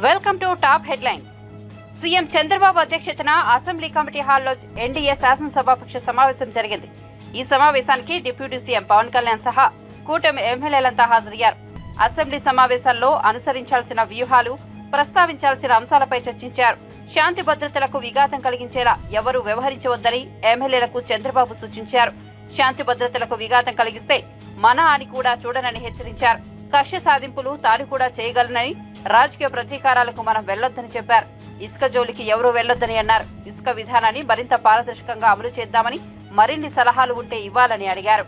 Welcome to top headlines. CM Chandrababu అధ్యక్షతన assembly committee హాల్లో NDA శాసనసభాపక్ష సమావేశం జరిగింది. ఈ సమావేశానికి డిప్యూటీ సీఎం పవన్ కళ్యాణ్ సహా కూటమి ఎమ్మెల్యేలంతా హాజరయ్యారు. అసెంబ్లీ సమావేశాల్లో అనుసరించాల్సిన వ్యూహాలు, ప్రస్తావించాల్సిన అంశాలపై చర్చించారు. శాంతి భద్రతలకు విఘాతం కలిగించేలా ఎవరూ వ్యవహరించవద్దని ఎమ్మెల్యేలకు చంద్రబాబు సూచించారు. శాంతి భద్రతలకు విఘాతం కలిగిస్తే మన అని కూడా చూడనని హెచ్చరించారు. కక్ష సాధింపులు తాను కూడా చేయగలనని, రాజకీయ ప్రతీకారాలకు మనం వెళ్లొద్దని చెప్పారు. ఇసుక జోలికి ఎవరూ వెళ్లొద్దని అన్నారు. ఇసుక విధానాన్ని మరింత పారదర్శకంగా అమలు చేద్దామని, మరిన్ని సలహాలు ఉంటే ఇవ్వాలని అడిగారు.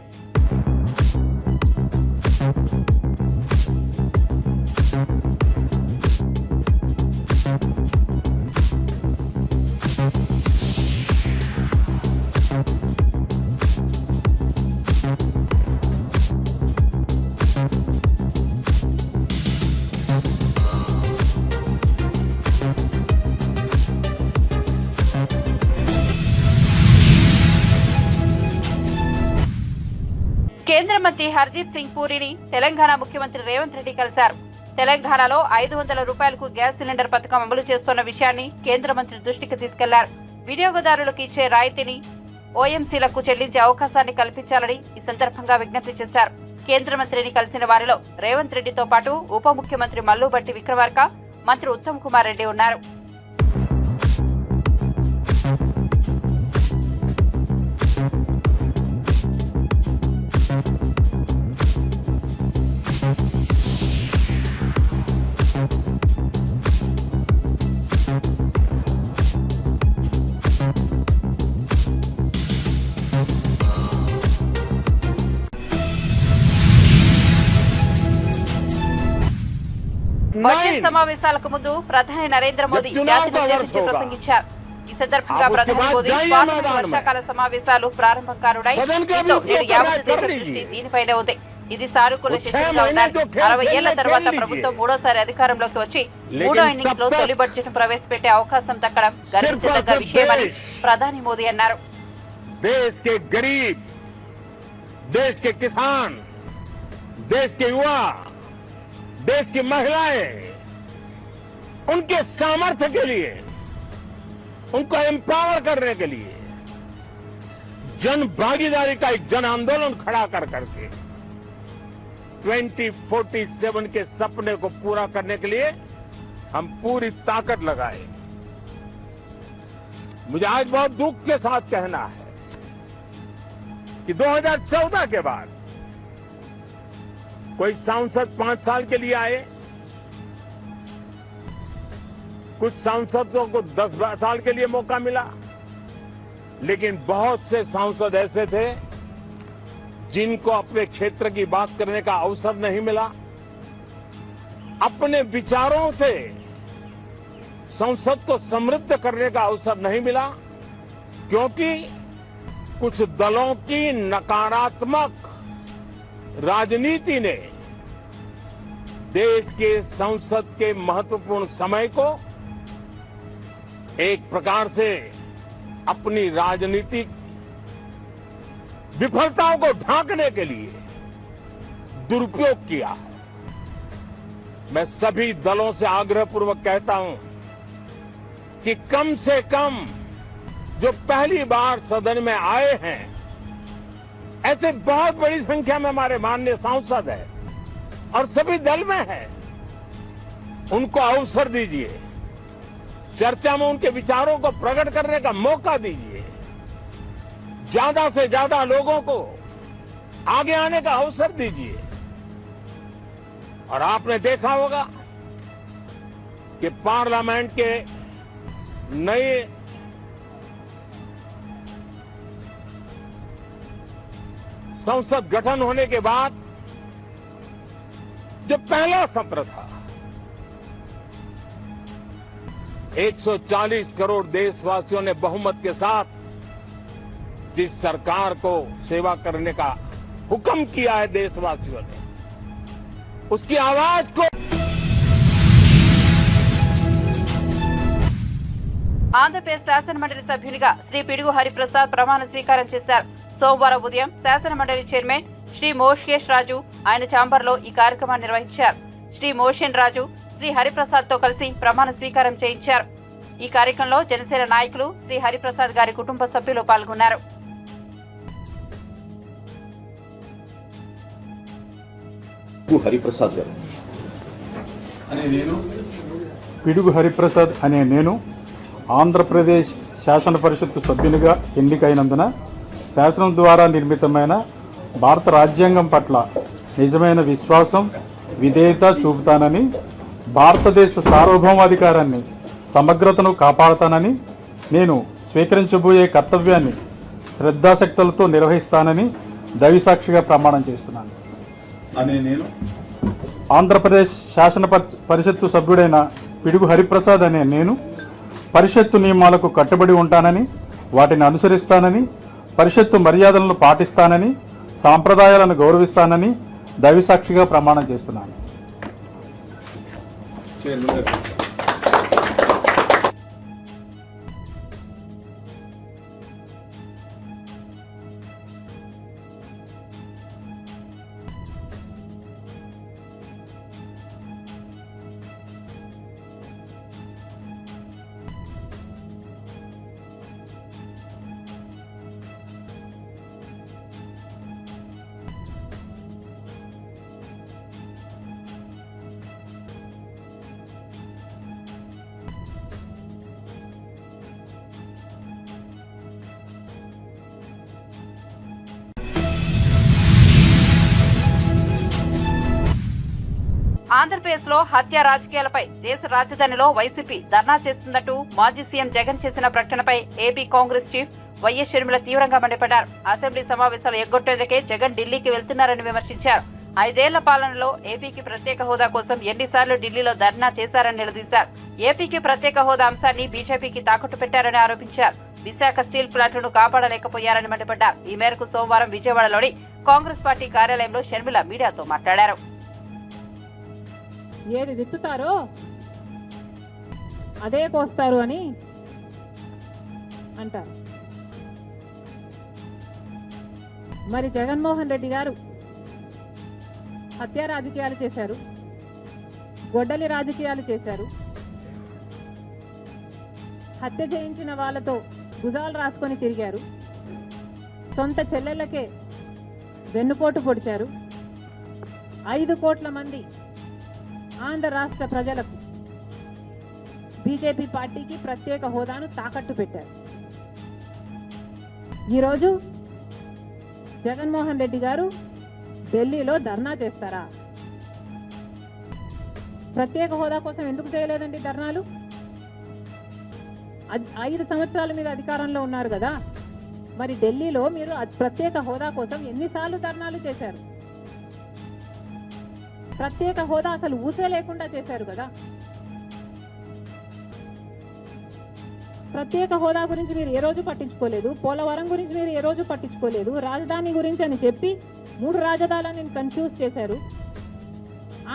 కేంద్ర మంత్రి హర్దీప్ సింగ్ పూరిని తెలంగాణ ముఖ్యమంత్రి రేవంత్ రెడ్డి కలిశారు. తెలంగాణలో 500 రూపాయలకు గ్యాస్ సిలిండర్ పథకం అమలు చేస్తున్న విషయాన్ని కేంద్ర మంత్రి దృష్టికి తీసుకెళ్లారు. వినియోగదారులకు ఇచ్చే రాయితీని ఓఎంసీలకు చెల్లించే అవకాశాన్ని కల్పించాలని ఈ సందర్భంగా విజ్ఞప్తి చేశారు. కేంద్ర మంత్రిని కలిసిన వారిలో రేవంత్ రెడ్డితో పాటు ఉప ముఖ్యమంత్రి మల్లుబట్టి విక్రమార్క, మంత్రి ఉత్తమ్ కుమార్ రెడ్డి ఉన్నారు. బడ్జెట్ సమావేశాలకు ముందు ప్రధాని నరేంద్ర మోదీ జాతినుద్దేశించి ప్రసంగించారు. ఈ సందర్భంగా ప్రధాని మోదీ వర్షాకాల సమావేశాలు ప్రారంభం కానున్నాయి. నేడు యావత్ దేశం దృష్టి దీనిపైనే ఉంది. ఇది సానుకూల శక్తిగా ఉండాలి. 60 ఏళ్ల తర్వాత ప్రభుత్వం మూడోసారి అధికారంలోకి వచ్చి మూడో ఇన్నింగ్స్ లో తొలి బడ్జెట్ ను ప్రవేశపెట్టే అవకాశం దక్కడం గర్వించదగ్గ విషయమని ప్రధాని మోదీ అన్నారు. देश के गरीब, देश के किसान, देश के युवा, देश की महिलाएं, उनके सामर्थ्य के लिए, उनको एम्पावर करने के लिए जन भागीदारी का एक जन आंदोलन खड़ा कर करके 2047 के सपने को पूरा करने के लिए हम पूरी ताकत लगाए। मुझे आज बहुत दुख के साथ कहना है कि 2014 के बाद कोई सांसद 5 साल के लिए आए, कुछ सांसदों को 10 साल के लिए मौका मिला, लेकिन बहुत से सांसद ऐसे थे जिनको अपने क्षेत्र की बात करने का अवसर नहीं मिला। अपने विचारों से संसद को समृद्ध करने का अवसर नहीं मिला, क्योंकि कुछ दलों की नकारात्मक राजनीति ने देश के संसद के महत्वपूर्ण समय को एक प्रकार से अपनी राजनीतिक विफलताओं को ढांकने के लिए दुरुपयोग किया है। मैं सभी दलों से आग्रहपूर्वक कहता हूं कि कम से कम जो पहली बार सदन में आए हैं, ऐसे बहुत बड़ी संख्या में हमारे माननीय सांसद हैं और सभी दल में हैं, उनको अवसर दीजिए, चर्चा में उनके विचारों को प्रकट करने का मौका दीजिए, ज्यादा से ज्यादा लोगों को आगे आने का अवसर दीजिए। और आपने देखा होगा कि पार्लियामेंट के नए संसद गठन होने के बाद जो पहला सत्र था, 140 करोड़ देशवासियों ने बहुमत के साथ जिस सरकार को सेवा करने का हुक्म किया है देशवासियों ने, उसकी आवाज को ఆంధ్రప్రదేశ్ శాసనమండలి సభ్యునిగా శ్రీ పిడుగు హరిప్రసాద్ ప్రమాణ స్వీకారం చేశారు. సోమవారం ఉదయం శాసనమండలి చైర్మన్ శ్రీ మోషేష్ రాజు ఆయన ఛాంబర్లో ఈ కార్యక్రమాన్ని నిర్వహించారు. శ్రీ మోషన్ రాజు శ్రీ హరిప్రసాద్ తో కలిసి ప్రమాణ స్వీకారం చేయించారు. ఈ కార్యక్రమంలో జనసేన నాయకులు, శ్రీ హరిప్రసాద్ గారి కుటుంబ సభ్యులు పాల్గొన్నారు. పిడుగు హరిప్రసాద్ అనే నేను ఆంధ్రప్రదేశ్ శాసన పరిషత్తు సభ్యునిగా ఎన్నికైనందున శాసనం ద్వారా నిర్మితమైన భారత రాజ్యాంగం పట్ల నిజమైన విశ్వాసం, విధేయత చూపుతానని, భారతదేశ సార్వభౌమాధికారాన్ని, సమగ్రతను కాపాడుతానని, నేను స్వీకరించబోయే కర్తవ్యాన్ని శ్రద్ధాశక్తులతో నిర్వహిస్తానని దైవసాక్షిగా ప్రమాణం చేస్తున్నాను. నేను ఆంధ్రప్రదేశ్ శాసన పరిషత్తు సభ్యుడైన పిడుగు హరిప్రసాద్ అనే నేను పరిషత్తు నియమాలకు కట్టుబడి ఉంటానని, వాటిని అనుసరిస్తానని, పరిషత్తు మర్యాదలను పాటిస్తానని, సాంప్రదాయాలను గౌరవిస్తానని దైవసాక్షిగా ప్రమాణం చేస్తున్నాను. ఆంధ్రప్రదేశ్ లో హత్య రాజకీయాలపై దేశ రాజధానిలో వైసీపీ ధర్నా చేస్తున్నట్టు మాజీ సీఎం జగన్ చేసిన ప్రకటనపై ఏపీ కాంగ్రెస్ చీఫ్ వైఎస్ షర్మిల తీవ్రంగా మండిపడ్డారు. అసెంబ్లీ సమావేశాలు ఎగ్గొట్టేందుకే జగన్ ఢిల్లీకి వెళ్తున్నారని విమర్శించారు. 5 ఏళ్ల పాలనలో ఏపీకి ప్రత్యేక హోదా కోసం ఎన్నిసార్లు ఢిల్లీలో ధర్నా చేశారని నిలదీశారు. ఏపీకి ప్రత్యేక హోదా అంశాన్ని బీజేపీకి తాకట్టు పెట్టారని ఆరోపించారు. విశాఖ స్టీల్ ప్లాంట్లను కాపాడలేకపోయారని మండిపడ్డారు. ఈ మేరకు సోమవారం విజయవాడలోని కాంగ్రెస్ పార్టీ కార్యాలయంలో షర్మిల మీడియాతో మాట్లాడారు. ఏది విత్తుతారో అదే కోస్తారు అని అంటారు. మరి జగన్మోహన్ రెడ్డి గారు హత్య రాజకీయాలు చేశారు, గొడ్డలి రాజకీయాలు చేశారు, హత్య చేయించిన వాళ్ళతో భుజాలు రాసుకొని తిరిగారు, సొంత చెల్లెళ్ళకే వెన్నుపోటు పొడిచారు, 5 కోట్ల మంది ఆంధ్ర రాష్ట్ర ప్రజలకు బీజేపీ పార్టీకి ప్రత్యేక హోదాను తాకట్టు పెట్టారు. ఈరోజు జగన్మోహన్ రెడ్డి గారు ఢిల్లీలో ధర్నా చేస్తారా? ప్రత్యేక హోదా కోసం ఎందుకు చేయలేదండి ధర్నాలు? 5 సంవత్సరాల మీద అధికారంలో ఉన్నారు కదా, మరి ఢిల్లీలో మీరు ప్రత్యేక హోదా కోసం ఎన్నిసార్లు ధర్నాలు చేశారు? ప్రత్యేక హోదా అసలు ఊసే లేకుండా చేశారు కదా. ప్రత్యేక హోదా గురించి మీరు ఏ రోజు పట్టించుకోలేదు, పోలవరం గురించి మీరు ఏ రోజు పట్టించుకోలేదు, రాజధాని గురించి అని చెప్పి 3 రాజధానులను కన్ఫ్యూజ్ చేశారు.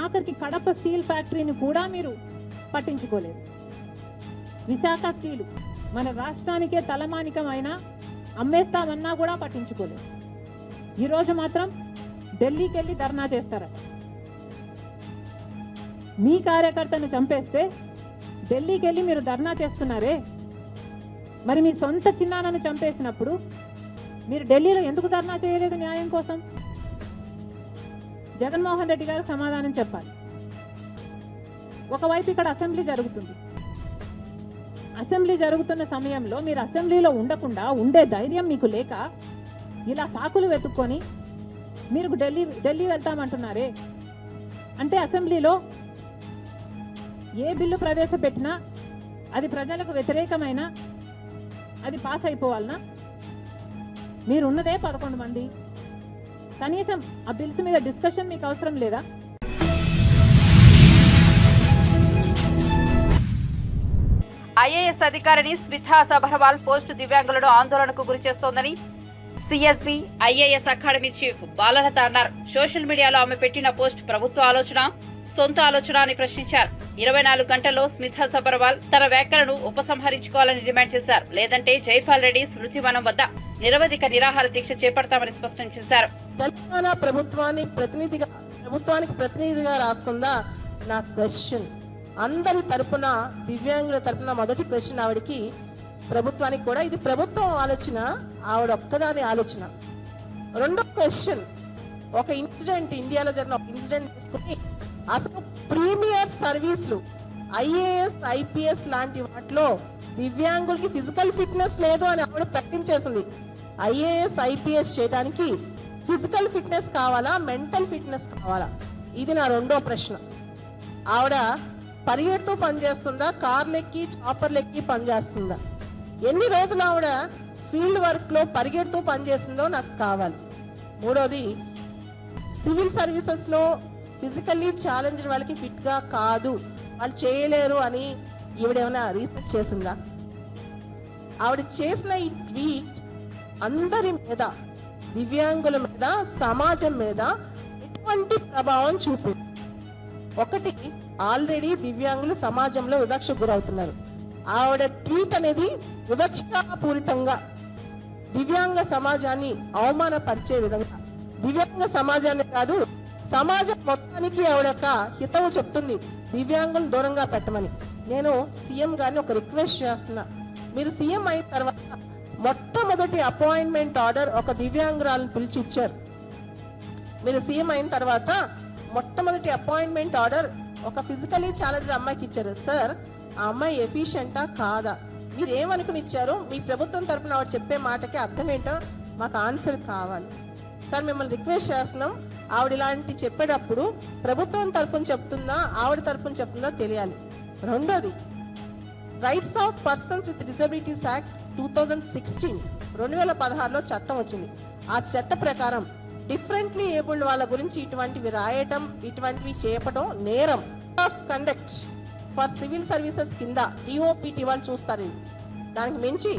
ఆఖరికి కడప స్టీల్ ఫ్యాక్టరీని కూడా మీరు పట్టించుకోలేదు. విశాఖ స్టీలు మన రాష్ట్రానికే తలమానికమైనా అమ్మేస్తామన్నా కూడా పట్టించుకోలేదు. ఈరోజు మాత్రం ఢిల్లీకి వెళ్ళి ధర్నా చేస్తారట. మీ కార్యకర్తను చంపేస్తే ఢిల్లీకి వెళ్ళి మీరు ధర్నా చేస్తున్నారే, మరి మీ సొంత చిన్నాన్నను చంపేసినప్పుడు మీరు ఢిల్లీలో ఎందుకు ధర్నా చేయలేదు న్యాయం కోసం? జగన్మోహన్ రెడ్డి గారు సమాధానం చెప్పాలి. ఒకవైపు ఇక్కడ అసెంబ్లీ జరుగుతుంది. అసెంబ్లీ జరుగుతున్న సమయంలో మీరు అసెంబ్లీలో ఉండకుండా ఉండే ధైర్యం మీకు లేక ఇలా సాకులు వెతుక్కొని మీరు ఢిల్లీ వెళ్తామంటున్నారే, అంటే అసెంబ్లీలో ఏ బిల్లు ప్రవేశపెట్టినా అది ప్రజలకు వ్యతిరేకమైన అది పాస్ అయిపోవాలనా? మీరున్నదే 11 మంది, కనీసం ఆ బిల్స్ మీద డిస్కషన్ మీకు అవసరం లేదా? ఐఏఎస్ అధికారిని స్మితా సబర్వాల్ పోస్టు దివ్యాంగులను ఆందోళనకు గురి చేస్తోందని CSB IAS academy chief Balalatha అన్నారు. సోషల్ మీడియాలో ఆమె పెట్టిన పోస్ట్ ప్రభుత్వ ఆలోచన, సొంత ఆలోచన అని ప్రశ్నించారు. 24 గంటల్లో స్మితా సబర్వాల్ తన వ్యాఖ్యలను ఉపసంహరించుకోవాలని డిమాండ్ చేశారు. లేదంటే జైపాల్ రెడ్డి స్మృతివనం వద్ద నిరవధిక నిరాహార దీక్ష చేపడతామని స్పష్టం చేశారు. తెలంగాణ ప్రభుత్వానికి ప్రతినిధిగా రాస్తుందా? నా క్వశ్చన్. అందరి తరపున, దివ్యాంగుల తరపున మొదటి క్వశ్చన్ ఆవిడకి, ప్రభుత్వానికి కూడా, ఇది ప్రభుత్వం ఆలోచన, ఆవిడ ఒక్కదాని ఆలోచన. రెండో క్వశ్చన్, ఒక ఇన్సిడెంట్, ఇండియాలో జరిగిన ఒక ఇన్సిడెంట్ తీసుకుని అసలు ప్రీమియర్ సర్వీసులు IAS, IPS లాంటి వాటిలో దివ్యాంగులకి ఫిజికల్ ఫిట్నెస్ లేదు అని ఆవిడ ప్రకటించేసింది. IAS, IPS చేయడానికి ఫిజికల్ ఫిట్నెస్ కావాలా, మెంటల్ ఫిట్నెస్ కావాలా? ఇది నా రెండో ప్రశ్న. ఆవిడ పరిగెడుతూ పనిచేస్తుందా, కార్లెక్కి చాపర్లెక్కి పనిచేస్తుందా? ఎన్ని రోజులు ఆవిడ ఫీల్డ్ వర్క్ లో పరిగెడుతూ పనిచేస్తుందో నాకు కావాలి. మూడోది, సివిల్ సర్వీసెస్ లో ఫిజికల్లీ ఛాలెంజ్డ్ వాళ్ళకి ఫిట్ గా కాదు, వాళ్ళు చేయలేరు అని ఈవిడేమైనా రీసెర్చ్ చేసిందా? ఆవిడ చేసిన ఈ ట్వీట్ అందరి మీద, దివ్యాంగుల మీద, సమాజం మీద ఎటువంటి ప్రభావం చూపింది? ఒకటి, ఆల్రెడీ దివ్యాంగులు సమాజంలో వివక్షకు గురవుతున్నారు. ఆవిడ ట్వీట్ అనేది వివక్షాపూరితంగా దివ్యాంగ సమాజాన్ని అవమానపరిచే విధంగా, దివ్యాంగ సమాజాన్ని కాదు సమాజం మొత్తానికి ఆవిడ హితవు చెప్తుంది, దివ్యాంగులను దూరంగా పెట్టమని. నేను సీఎం గారిని ఒక రిక్వెస్ట్ చేస్తున్నా, మీరు సీఎం అయిన తర్వాత మొట్టమొదటి అపాయింట్మెంట్ ఆర్డర్ ఒక దివ్యాంగురాలను పిలిచి ఇచ్చారు. మీరు సీఎం అయిన తర్వాత మొట్టమొదటి అపాయింట్మెంట్ ఆర్డర్ ఒక ఫిజికలీ ఛాలెంజ్డ్ అమ్మాయికి ఇచ్చారు. సార్, ఆ అమ్మాయి ఎఫిషియెంటా కాదా, మీరు ఏమనుకుని ఇచ్చారో, మీ ప్రభుత్వం తరపున ఆవిడ చెప్పే మాటకి అర్థం ఏంటో మాకు ఆన్సర్ కావాలి. సార్, మిమ్మల్ని రిక్వెస్ట్ చేస్తున్నాం, ఆవిడ ఇలాంటి చెప్పేటప్పుడు ప్రభుత్వం తరపున చెప్తుందా, ఆవిడ తరపున చెప్తుందా తెలియాలి. రెండోది, rights of persons with disabilities act 2016 2016లో చట్టం వచ్చింది. ఆ చట్ట ప్రకారం డిఫరెంట్లీ ఏబుల్డ్ వాళ్ళ గురించి ఇటువంటివి రాయటం, ఇటువంటివి చేయటం నేరం. Of conduct for civil services కింద DOPT వాళ్ళు చూస్తారు. ఇది దానికి మించి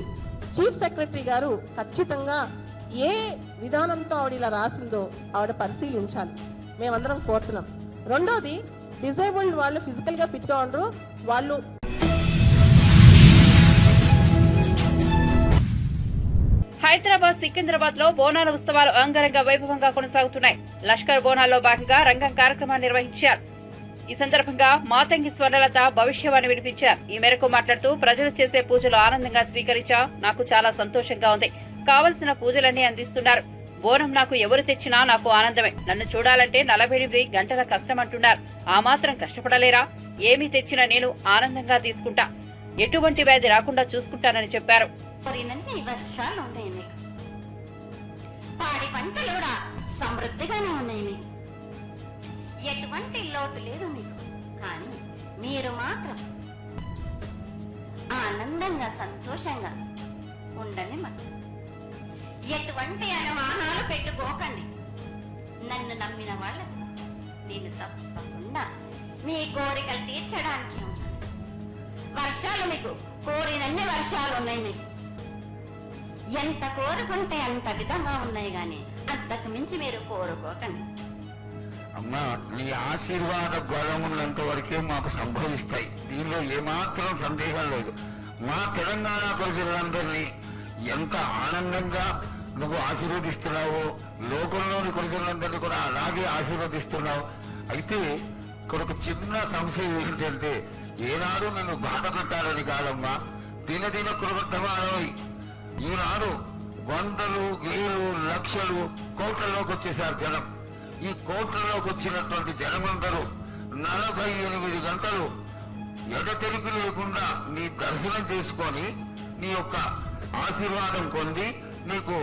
చీఫ్ సెక్రటరీ గారు ఖచ్చితంగా ఏ విధానంతో ఆవిడ ఇలా రాసిందో ఆవిడ పరిశీలించాలి, మేమందరం కోరుతున్నాం. రెండోది, డిజేబుల్డ్ వాళ్ళు ఫిజికల్ గా ఫిట్ గా ఉండరు, వాళ్ళు హైదరాబాద్, సికింద్రాబాద్ లో బోనాల ఉత్సవాలు అంగరంగ వైభవంగా కొనసాగుతున్నాయి. లష్కర్ బోనాల్లో భాగంగా రంగం కార్యక్రమాన్ని నిర్వహించారు. ఈ సందర్భంగా మాతంగి స్వర్ణలత భవిష్యవాణి వినిపించారు. ఈ మేరకు మాట్లాడుతూ, ప్రజలు చేసే పూజలు ఆనందంగా స్వీకరించా, నాకు చాలా సంతోషంగా ఉంది. కావలసిన పూజలన్నీ అందిస్తున్నారు. బోనం నాకు ఎవరు తెచ్చినా నాకు ఆనందమే. నన్ను చూడాలంటే 48 గంటల కష్టం అంటున్నారు. ఆ మాత్రం కష్టపడలేరా? ఏమీ తెచ్చినా నేను ఆనందంగా తీసుకుంటా, ఎటువంటి వ్యాధి రాకుండా చూసుకుంటానని చెప్పారు. వర్షాలు ఉన్నాయి మీకు, పాడి పంటలు కూడా సమృద్ధిగానే ఉన్నాయి మీకు, ఎటువంటి లోటు లేదు మీకు. కానీ మీరు మాత్రం ఆనందంగా సంతోషంగా ఉండండి. మరి ఎటువంటి అనుమానాలు పెట్టుకోకండి. నన్ను నమ్మిన వాళ్ళకు నేను తప్పకుండా మీ కోరికలు తీర్చడానికి ఉన్నాను. వర్షాలు మీకు కోరినన్ని వర్షాలు ఉన్నాయి. మీకు ఎంత కోరుకుంటే అంత విధంగా ఉన్నాయి, గాని అంతకు మించి మీరు కోరుకోకండి. అమ్మా, నీ ఆశీర్వాద గొడవలంత వరకే మాకు సంభవిస్తాయి, దీనిలో ఏమాత్రం సందేహం లేదు. మా తెలంగాణ ప్రజలందరినీ ఎంత ఆనందంగా నువ్వు ఆశీర్వదిస్తున్నావు, లోకంలోని ప్రజలందరినీ కూడా అలాగే ఆశీర్వదిస్తున్నావు. అయితే ఇక్కడ ఒక చిన్న సంశయం ఏంటంటే, ఏనాడు నన్ను బాధ పెట్టాలని కాదమ్మా, దినదిన కృతమానమై ఈనాడు వందలు, వేలు, లక్షలు, కోట్లలోకి వచ్చేసారు జనం. ఈ కోట్లలోకి వచ్చినటువంటి జనమందరూ 48 గంటలు ఎడతెరిపి లేకుండా నీ దర్శనం చేసుకొని నీ యొక్క ఆశీర్వాదం పొంది నీకు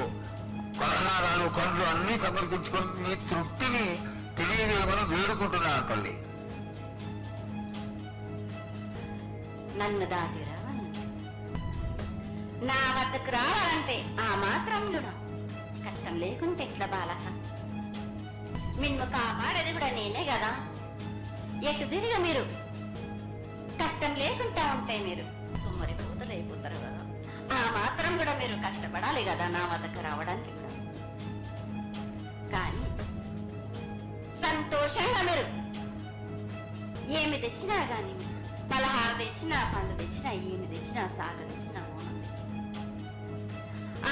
పలహారాలు, పండ్లు అన్ని సమర్పించుకొని నీ తృప్తిని తెలియజేయమని వేడుకుంటున్నాను తల్లి. నన్ను దాటి రావాలంటే, నా వద్దకు రావాలంటే ఆ మాత్రం కూడా కష్టం లేకుంటే ఎట్లా బాలక? మిన్ను కాపాడేది కూడా నేనే కదా. ఎటు తిరిగి మీరు కష్టం లేకుండా ఉంటే మీరు సుమ్మరి పూతలు అయిపోతారు కదా. ఆ మాత్రం కూడా మీరు కష్టపడాలి కదా నా వద్దకు రావడానికి కూడా. కానీ సంతోషంగా మీరు ఏమి తెచ్చినా గాని, పలహార తెచ్చినా, పండు తెచ్చినా, ఏమి తెచ్చినా, సాగ తెచ్చినా, మోనం తెచ్చినా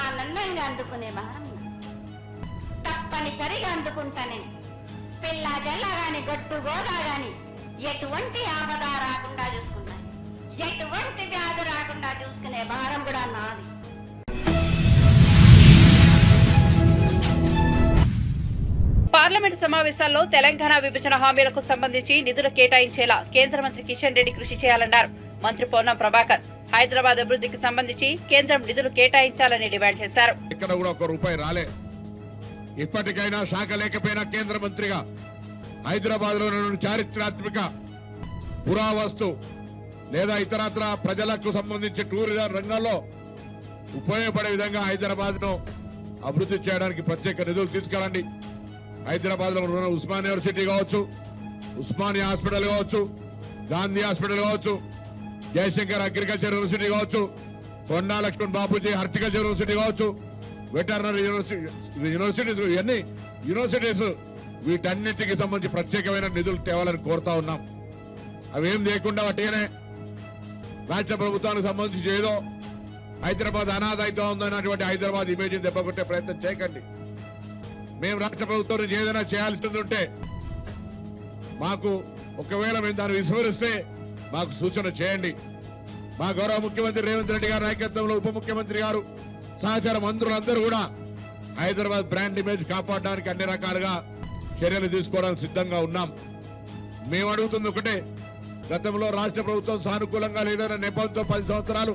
ఆనందంగా అందుకునే భారం తప్పనిసరిగా అందుకుంటా. నేను పిల్ల జల్ల గాని, గట్టు గోదా గాని, ఎటువంటి ఆపద రాకుండా చూసుకుంటాయి, ఎటువంటి వ్యాధి రాకుండా చూసుకునే భారం కూడా నాది. పార్లమెంటు సమావేశాల్లో తెలంగాణ విభజన హామీలకు సంబంధించి నిధులు కేటాయించేలా కేంద్ర మంత్రి కిషన్ రెడ్డి కృషి చేయాలన్నారు మంత్రి పొన్నం ప్రభాకర్. హైదరాబాద్ అభివృద్ధికి సంబంధించి కేంద్రం నిధులు కేటాయించాలని డిమాండ్ చేశారు. ఇక్కడ కూడా ఒక్క రూపాయి రాలే. ఇప్పటికైనా శాఖ లేకపోయినా కేంద్ర మంత్రిగా హైదరాబాద్ లో చారిత్రాత్మక పురావస్తు లేదా ఇతరత్ర ప్రజలకు సంబంధించి టూరిజం రంగంలో ఉపయోగపడే విధంగా హైదరాబాద్ ను అభివృద్ధి చేయడానికి ప్రత్యేక నిధులు తీసుకురండి. హైదరాబాద్ లో ఉన్న ఉస్మానియా యూనివర్సిటీ కావచ్చు, ఉస్మానియా హాస్పిటల్ కావచ్చు, గాంధీ హాస్పిటల్ కావచ్చు, జయశంకర్ అగ్రికల్చర్ యూనివర్సిటీ కావచ్చు, కొండా లక్ష్మణ్ బాపూజీ హార్టికల్చర్ యూనివర్సిటీ కావచ్చు, వెటర్నరీ యూనివర్సిటీస్, ఇవన్నీ యూనివర్సిటీస్, వీటన్నిటికి సంబంధించి ప్రత్యేకమైన నిధులు తేవాలని కోరుతా ఉన్నాం. అవేం లేకుండా వాటినే రాష్ట్ర ప్రభుత్వానికి సంబంధించి ఏదో హైదరాబాద్ అనాథ అవుతా ఉందన్నటువంటి హైదరాబాద్ ఇమేజ్ దెబ్బకొట్టే ప్రయత్నం చేయకండి. మేము రాష్ట్ర ప్రభుత్వం నుంచి ఏదైనా చేయాల్సి ఉంటే మాకు ఒకవేళ మేము దాన్ని విస్మరిస్తే మాకు సూచన చేయండి. మా గౌరవ ముఖ్యమంత్రి రేవంత్ రెడ్డి గారి నాయకత్వంలో ఉప ముఖ్యమంత్రి గారు సహచార మంత్రులందరూ కూడా హైదరాబాద్ బ్రాండ్ ఇమేజ్ కాపాడడానికి అన్ని రకాలుగా చర్యలు తీసుకోవడానికి సిద్ధంగా ఉన్నాం. మేము అడుగుతుంది ఒకటే, గతంలో రాష్ట్ర ప్రభుత్వం సానుకూలంగా లేదన్న నేపథ్యంతో 10 సంవత్సరాలు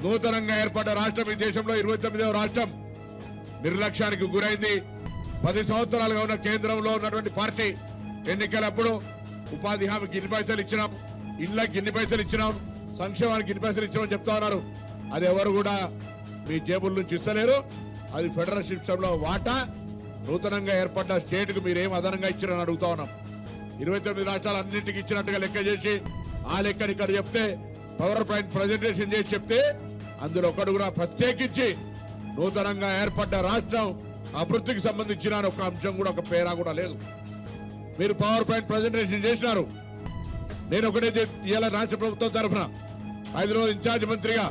నూతనంగా ఏర్పడ్డ రాష్ట్రం ఈ దేశంలో 29వ రాష్ట్రం నిర్లక్ష్యానికి గురైంది. 10 సంవత్సరాలుగా ఉన్న కేంద్రంలో ఉన్నటువంటి పార్టీ ఎన్నికలప్పుడు ఉపాధి హామీకి ఇన్ని పైసలు ఇచ్చినాం, ఇళ్లకి ఇన్ని పైసలు ఇచ్చినాం, సంక్షేమానికి ఇన్ని పైసలు ఇచ్చినామని చెప్తా ఉన్నారు. అది ఎవరు కూడా మీ జేబుల నుంచి ఇస్తలేరు. అది ఫెడరల్ సిస్టమ్ లో వాటా. నూతనంగా ఏర్పడ్డ స్టేట్ కు మీరేం అదనంగా ఇచ్చారని అడుగుతా ఉన్నాం. 29 రాష్ట్రాలు అన్నింటికి ఇచ్చినట్టుగా లెక్క చేసి ఆ లెక్కని ఇక్కడ చెప్తే, పవర్ పాయింట్ ప్రజెంటేషన్ చేసి చెప్తే అందులో ఒకడు కూడా ప్రత్యేకించి నూతనంగా ఏర్పడ్డ రాష్ట్రం అభివృద్ధికి సంబంధించిన ఒక అంశం కూడా, ఒక పేరా కూడా లేదు. మీరు పవర్ పాయింట్ ప్రజెంటేషన్ చేసినారు. నేను ఒకటే ఇవాళ రాష్ట్ర ప్రభుత్వం తరఫున హైదరాబాద్ ఇన్ఛార్జ్ మంత్రిగా,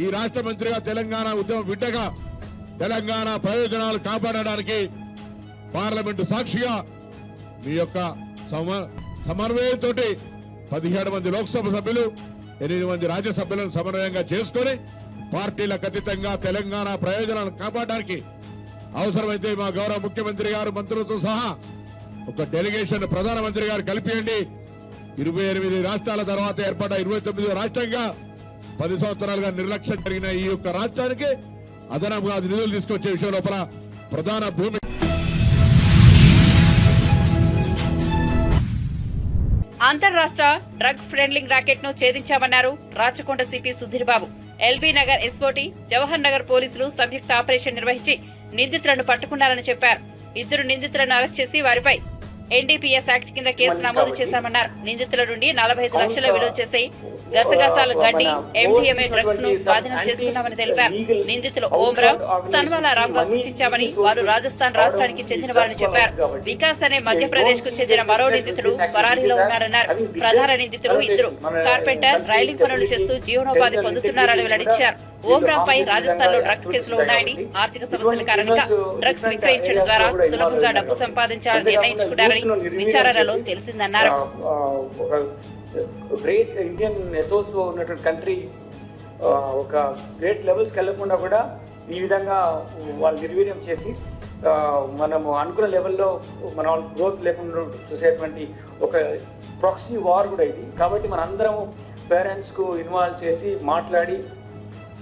ఈ రాష్ట్ర మంత్రిగా, తెలంగాణ ఉద్యమ బిడ్డగా తెలంగాణ ప్రయోజనాలు కాపాడడానికి పార్లమెంటు సాక్షిగా మీ యొక్క సమన్వయంతో 17 మంది లోక్సభ సభ్యులు, 8 మంది రాజ్యసభ్యులను సమన్వయంగా చేసుకుని పార్టీలకు అతీతంగా తెలంగాణ ప్రయోజనాలను కాపాడడానికి అవసరమైతే మా గౌరవ ముఖ్యమంత్రి గారు మంత్రులతో సహా ఒక డెలిగేషన్ ప్రధానమంత్రి గారు కలిపియండి. 28 రాష్ట్రాల తర్వాత ఏర్పడ్డ 29వ రాష్ట్రంగా 10 సంవత్సరాలుగా నిర్లక్ష్యం జరిగిన ఈ యొక్క రాష్ట్రానికి అదనంగా నిధులు తీసుకొచ్చే విషయం లోపల ప్రధాన భూమి. అంతర్రాష్ట్ర డ్రగ్ ఫ్రెండ్లింగ్ ర్యాకెట్ ను ఛేదించామన్నారు Rachakonda CP Sudheer Babu. LB Nagar SOT, Jawahar Nagar పోలీసులు సంయుక్త ఆపరేషన్ నిర్వహించి నిందితులను పట్టుకున్నారని చెప్పారు. 2 నిందితులను అరెస్ట్ చేసి వారిపై ఎన్డీపీఎస్ యాక్ట్ కింద కేసు నమోదు చేశామన్నారు. నిందితుల నుండి 45 లక్షల విలువ చేసే గసగసాలు, గడ్డి, ఎండిఎంఏ డ్రగ్స్ ను స్వాధీనం చేసుకున్నామని తెలిపారు. నిందితులు ఓంరామ్, సన్వాలా రామ్ గా గుర్తించామని, వారు రాజస్థాన్ రాష్ట్రానికి చెందిన వారని చెప్పారు. వికాస్ అనే మధ్యప్రదేశ్ కు చెందిన మరో నిందితుడు పరారీలో ఉన్నారన్నారు. ప్రధాన నిందితులు 2 కార్పెంటర్, రైలింగ్ పనులు చేస్తూ జీవనోపాధి పొందుతున్నారని వెల్లడించారు. ఓంరామ్ పై రాజస్థాన్ లో డ్రగ్స్ కేసులు ఉన్నాయని, ఆర్థిక సమస్యల కారణంగా డ్రగ్స్ విక్రయించడం ద్వారా సులభంగా డబ్బు సంపాదించాలని నిర్ణయించుకున్నారని విచారణలో తెలిసిందన్నారు. గ్రేట్ ఇండియన్ ఎథోస్ ఉన్నటువంటి కంట్రీ ఒక గ్రేట్ లెవెల్స్కి వెళ్లకుండా కూడా ఈ విధంగా వాళ్ళు నిర్వీర్యం చేసి మనము అనుకున్న లెవెల్లో మన వాళ్ళు గ్రోత్ లేకుండా చూసేటువంటి ఒక ప్రాక్సీ వార్ కూడా ఇది. కాబట్టి మన అందరము పేరెంట్స్కు ఇన్వాల్వ్ చేసి మాట్లాడి,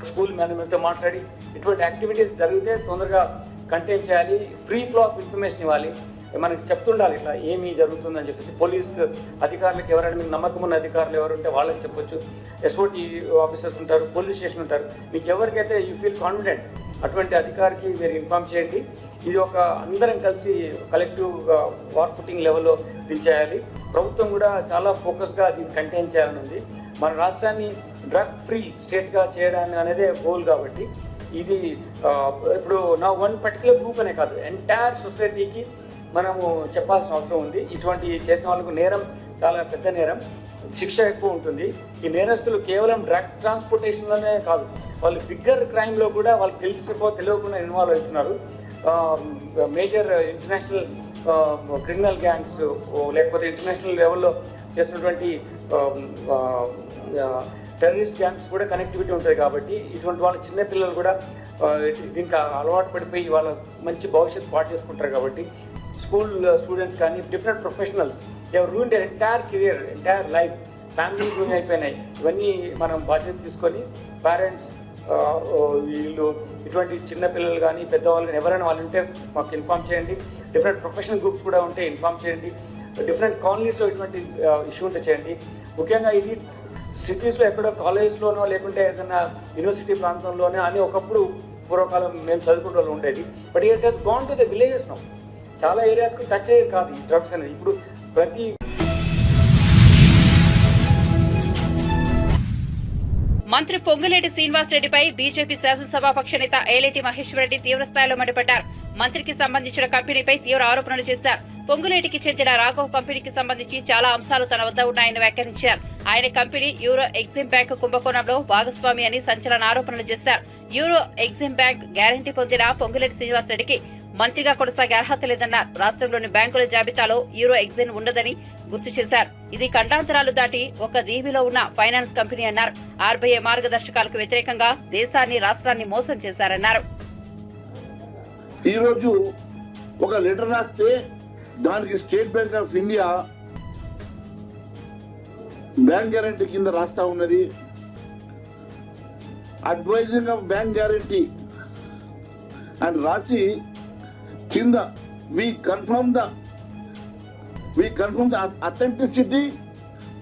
స్కూల్ మేనేజ్మెంట్తో మాట్లాడి, ఇటువంటి యాక్టివిటీస్ జరిగితే తొందరగా కంటైన్ చేయాలి. ఫ్రీ ఫ్లో ఆఫ్ ఇన్ఫర్మేషన్ ఇవ్వాలి. మనకి చెప్తుండాలి ఇట్లా ఏమి జరుగుతుందని చెప్పేసి. పోలీస్ అధికారులకు ఎవరైనా మీకు నమ్మకం ఉన్న అధికారులు ఎవరు ఉంటే వాళ్ళకి చెప్పొచ్చు. ఎస్ఓటీ ఆఫీసర్స్ ఉంటారు, పోలీస్ స్టేషన్ ఉంటారు. మీకు ఎవరికైతే యూ ఫీల్ కాన్ఫిడెంట్ అటువంటి అధికారికి మీరు ఇన్ఫార్మ్ చేయండి. ఇది ఒక అందరం కలిసి కలెక్టివ్ వార్ ఫుటింగ్ లెవెల్లో దించేయాలి. ప్రభుత్వం కూడా చాలా ఫోకస్గా దీన్ని కంటైన్ చేయాలని ఉంది. మన రాష్ట్రాన్ని డ్రగ్ ఫ్రీ స్టేట్గా చేయడానికి అనేదే గోల్. కాబట్టి ఇది ఇప్పుడు నా వన్ పర్టికులర్ గ్రూప్ అనే కాదు, ఎంటైర్ సొసైటీకి మనము చెప్పాల్సిన అవసరం ఉంది. ఇటువంటి చేసిన వాళ్ళకు నేరం చాలా పెద్ద నేరం, శిక్ష ఎక్కువ ఉంటుంది. ఈ నేరస్తులు కేవలం డ్రగ్ ట్రాన్స్పోర్టేషన్లోనే కాదు, వాళ్ళు బిగ్గర్ క్రైమ్లో కూడా వాళ్ళు తెలియకుండా ఇన్వాల్వ్ అవుతున్నారు. మేజర్ ఇంటర్నేషనల్ క్రిమినల్ గ్యాంగ్స్ లేకపోతే ఇంటర్నేషనల్ లెవెల్లో చేసినటువంటి టెర్రరిస్ట్ గ్యాంగ్స్ కూడా కనెక్టివిటీ ఉంటుంది కాబట్టి ఇటువంటి వాళ్ళ చిన్నపిల్లలు కూడా దీనికి అలవాటు పడిపోయి వాళ్ళ మంచి భవిష్యత్తు పాటు చేసుకుంటారు కాబట్టి స్కూల్ స్టూడెంట్స్ కానీ డిఫరెంట్ ప్రొఫెషనల్స్ ఎవరు ruin their entire career entire life family ruin అయిపోయినాయి. ఇవన్నీ మనం బాధ్యత తీసుకొని పేరెంట్స్ వీళ్ళు ఇటువంటి చిన్నపిల్లలు కానీ పెద్దవాళ్ళు ఎవరైనా వాళ్ళు ఉంటే మాకు ఇన్ఫామ్ చేయండి. డిఫరెంట్ ప్రొఫెషనల్ గ్రూప్స్ కూడా ఉంటే ఇన్ఫామ్ చేయండి. డిఫరెంట్ కాలనీస్లో ఇటువంటి ఇష్యూ ఉంటే చేయండి. ముఖ్యంగా ఇది సిటీస్లో ఎక్కడో కాలేజ్లోనో లేకుంటే ఏదైనా యూనివర్సిటీ ప్రాంతంలోనే అని ఒకప్పుడు పూర్వకాలం మేము చదువుకుంటూ ఉండేది. But it has gone to the villages now. చాలా ఏరియాస్కి టచ్ అయ్యేది కాదు ఈ డ్రగ్స్ అనేది. ఇప్పుడు ప్రతి మంత్రి పొంగులేటి శ్రీనివాసరెడ్డిపై బీజేపీ శాసనసభాపక్ష నేత ఏలేటి మహేశ్వర్ రెడ్డి తీవ్రస్థాయిలో మండిపడ్డారు. మంత్రికి సంబంధించిన కంపెనీపై తీవ్ర ఆరోపణలు చేశారు. పొంగులేటికి చెందిన రాఘవ్ కంపెనీకి సంబంధించి చాలా అంశాలు తన వద్ద ఉన్నాయని వ్యాఖ్యానించారు. ఆయన కంపెనీ యూరో ఎగ్జిమ్ బ్యాంక్ కుంభకోణంలో భాగస్వామి అని సంచలన ఆరోపణలు చేశారు. యూరో ఎగ్జిమ్ బ్యాంక్ గ్యారంటీ పొందిన పొంగులేటి శ్రీనివాసరెడ్డికి మంత్రిగా కొనసాగే అర్హత లేదన్నారు. రాష్ట్రంలోని బ్యాంకుల జాబితాలో యూరో ఎగ్జిమ్ ఉండదని గుర్తు చేశారు. ఇది ఖండాంతరాలు దాటి ఒక దీవిలో ఉన్న ఫైనాన్స్ కంపెనీ అన్నారు. ఆర్బీఐ మార్గదర్శకాలకు వ్యతిరేకంగా దేశాన్ని రాష్ట్రాన్ని మోసం చేశారన్నారు. ఈ రోజు ఒక లెటర్ రాస్తే దానికి state bank of India bank guarantee కింద రాస్తా ఉన్నది. అడ్వైజింగ్ ఆఫ్ బ్యాంక్ గ్యారంటీ అని రాసి కింద we confirm the authenticity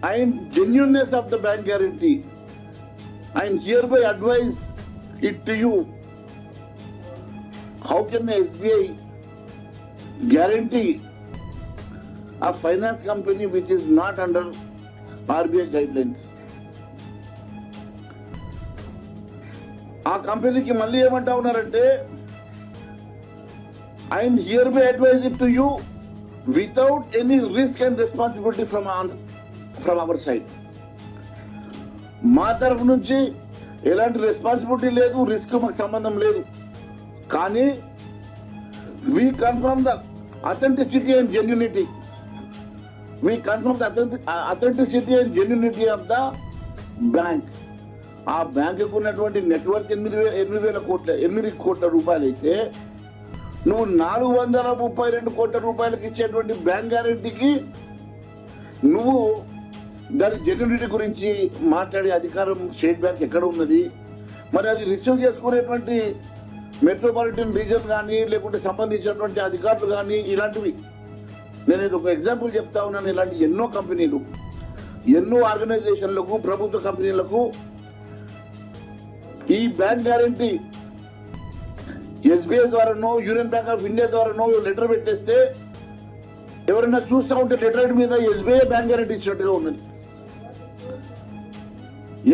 and genuineness of the bank guarantee and hereby advise it to you. How can the SBI guarantee a finance company which is not under RBI guidelines? ఆ కంపెనీకి మళ్ళీ ఏమంటా ఉన్నారంటే I hereby advise it to you without any risk and responsibility from our side. మా తరఫు నుంచి ఎలాంటి responsibility లేదు, రిస్క్ మాకు సంబంధం లేదు. కానీ we confirm the authenticity and genuinity. We confirm the authenticity and genuinity of the bank. ఆ బ్యాంకుకు ఉన్నటువంటి నెట్వర్క్ 8 కోట్ల రూపాయలు అయితే నువ్వు 432 కోట్ల రూపాయలకు ఇచ్చేటువంటి బ్యాంక్ గ్యారెంటీకి నువ్వు దాని జెన్యూనిటీ గురించి మాట్లాడే అధికారం స్టేట్ బ్యాంక్ ఎక్కడ ఉన్నది? మరి అది రిసీవ్ చేసుకునేటువంటి మెట్రోపాలిటన్ రీజన్ కానీ లేకుంటే సంబంధించినటువంటి అధికారులు కానీ ఇలాంటివి. నేను ఇది ఒక ఎగ్జాంపుల్ చెప్తా ఉన్నాను. ఇలాంటి ఎన్నో కంపెనీలు, ఎన్నో ఆర్గనైజేషన్లకు, ప్రభుత్వ కంపెనీలకు ఈ బ్యాంక్ గ్యారెంటీ ఎస్బీఐ ద్వారానో యూనియన్ బ్యాంక్ ఆఫ్ ఇండియా ద్వారానో లెటర్ పెట్టేస్తే ఎవరైనా చూస్తూ ఉంటే లెటర్ మీద ఎస్బీఐ బ్యాంక్ గ్యారెంటీ ఇచ్చినట్టుగా ఉన్నది.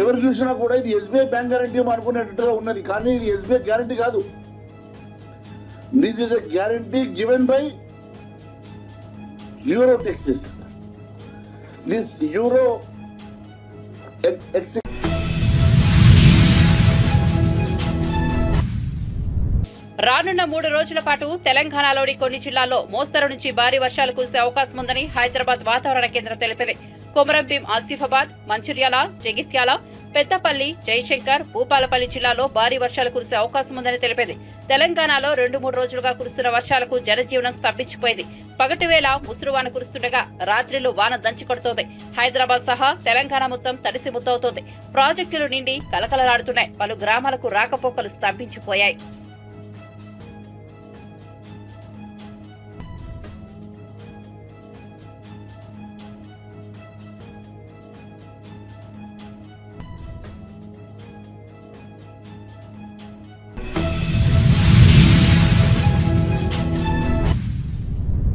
ఎవరు చూసినా కూడా ఇది ఎస్బీఐ బ్యాంక్ గ్యారెంటీ అనుకునేటట్టుగా ఉన్నది. కానీ ఇది ఎస్బీఐ గ్యారెంటీ కాదు. This is a guarantee given by euro Texas. This euro రానున్న 3 రోజుల పాటు తెలంగాణలోని కొన్ని జిల్లాల్లో మోస్తరు నుంచి భారీ వర్షాలు కురిసే అవకాశం ఉందని హైదరాబాద్ వాతావరణ కేంద్రం తెలిపింది. కొమరంభీం, ఆసిఫాబాద్, మంచిర్యాల, జగిత్యాల, పెద్దపల్లి, జయశంకర్, భూపాలపల్లి జిల్లాలో భారీ వర్షాలు కురిసే అవకాశం ఉందని తెలిపింది. తెలంగాణలో 2-3 రోజులుగా కురుస్తున్న వర్షాలకు జనజీవనం స్తంభించిపోయింది. పగటివేళ ముసురువాన కురుస్తుండగా రాత్రిలో వాన దంచి కొడుతోంది. హైదరాబాద్ సహా తెలంగాణ మొత్తం తడిసి ముద్దవుతోంది. ప్రాజెక్టులు నిండి కలకలలాడుతున్నాయి. పలు గ్రామాలకు రాకపోకలు స్తంభించిపోయాయి.